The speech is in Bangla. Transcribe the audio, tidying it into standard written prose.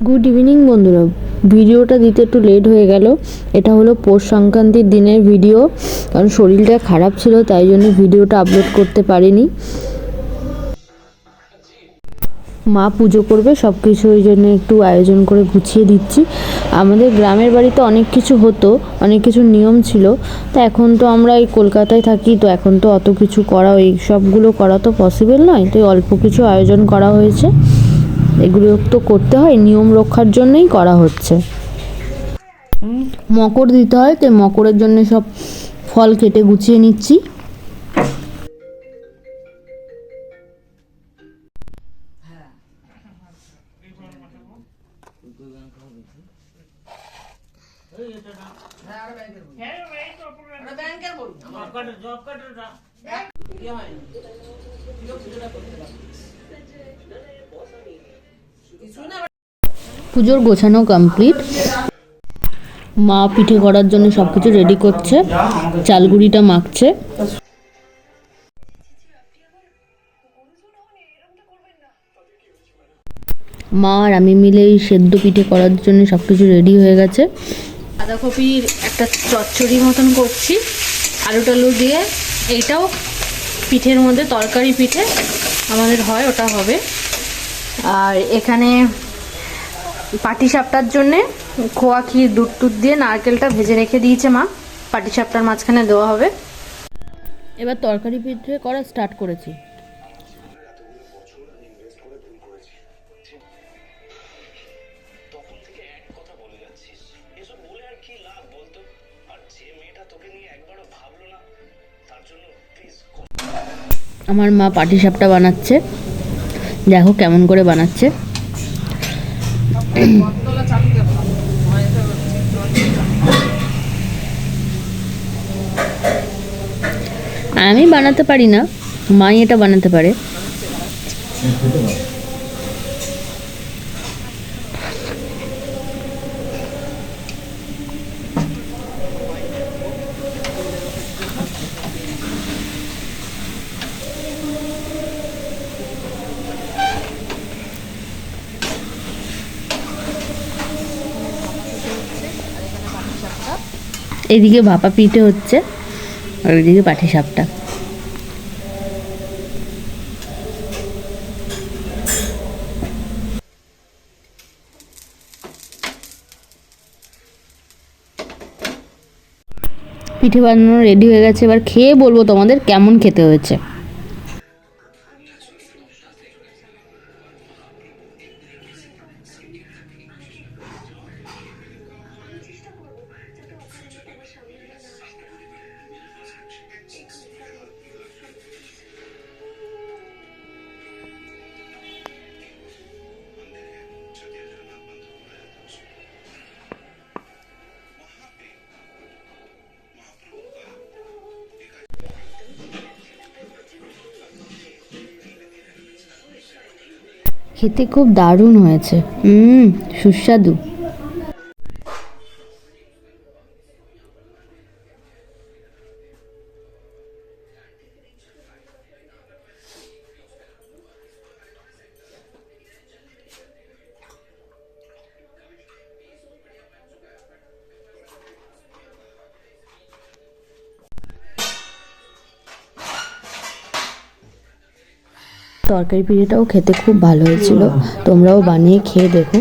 গুড ইভিনিং বন্ধুরা, ভিডিওটা দিতে একটু লেট হয়ে গেল। এটা হলো পৌষ সংক্রান্তির দিনের ভিডিও, কারণ শরীরটা খারাপ ছিল তাই জন্য ভিডিওটা আপলোড করতে পারিনি। মা পুজো করবে, সব কিছু ওই জন্য একটু আয়োজন করে গুছিয়ে দিচ্ছি। আমাদের গ্রামের বাড়িতে অনেক কিছু হতো, অনেক কিছু নিয়ম ছিল। তা এখন তো আমরা এই কলকাতায় থাকি, তো এখন তো অত কিছু করা, এই সবগুলো করা তো পসিবল নয়, তো অল্প কিছু আয়োজন করা হয়েছে। এগুলো তো করতে হয়, নিয়ম রক্ষার জন্যই করা হচ্ছে। মকর দিতে হয়, তো মকরের জন্য সব ফল কেটে গুছিয়ে নিচ্ছি। পুজোর গোছানো কমপ্লিট। মা পিঠে করার জন্য সব কিছু রেডি করছে, চালগুড়িটা মাখছে। মা আর আমি মিলে এই সেদ্ধ পিঠে করার জন্য সব কিছু রেডি হয়ে গেছে। বাঁধাকপির একটা চচ্চড়ি মতন করছি আলু টালু দিয়ে। এইটাও পিঠের মধ্যে তরকারি পিঠে আমাদের হয়, ওটা হবে। আর এখানে পাটিসাপটার জন্যে খোয়া ক্ষীর দুধ টুধ দিয়ে নারকেলটা ভেজে রেখে দিয়েছে মা, পাটিসাপটার মাঝখানে দেওয়া হবে। এবার তরকারি পিঠে করা স্টার্ট করেছি। আমার মা পাটিসাপটা বানাচ্ছে, দেখো কেমন করে বানাচ্ছে। আমি বানাতে পারি না, মাই এটা বানাতে পারে। এদিকে ভাপা পিঠে হচ্ছে আর ওইদিকে পাটিসাপটা। পিঠে বানানো রেডি হয়ে গেছে, এবার খেয়ে বলবো তোমাদের কেমন খেতে হয়েছে। খেতে খুব দারুণ হয়েছে, সুস্বাদু। তরকারি পিঠেটাও খেতে খুব ভালো হয়েছিল, তোমরাও বানিয়ে খেয়ে দেখো।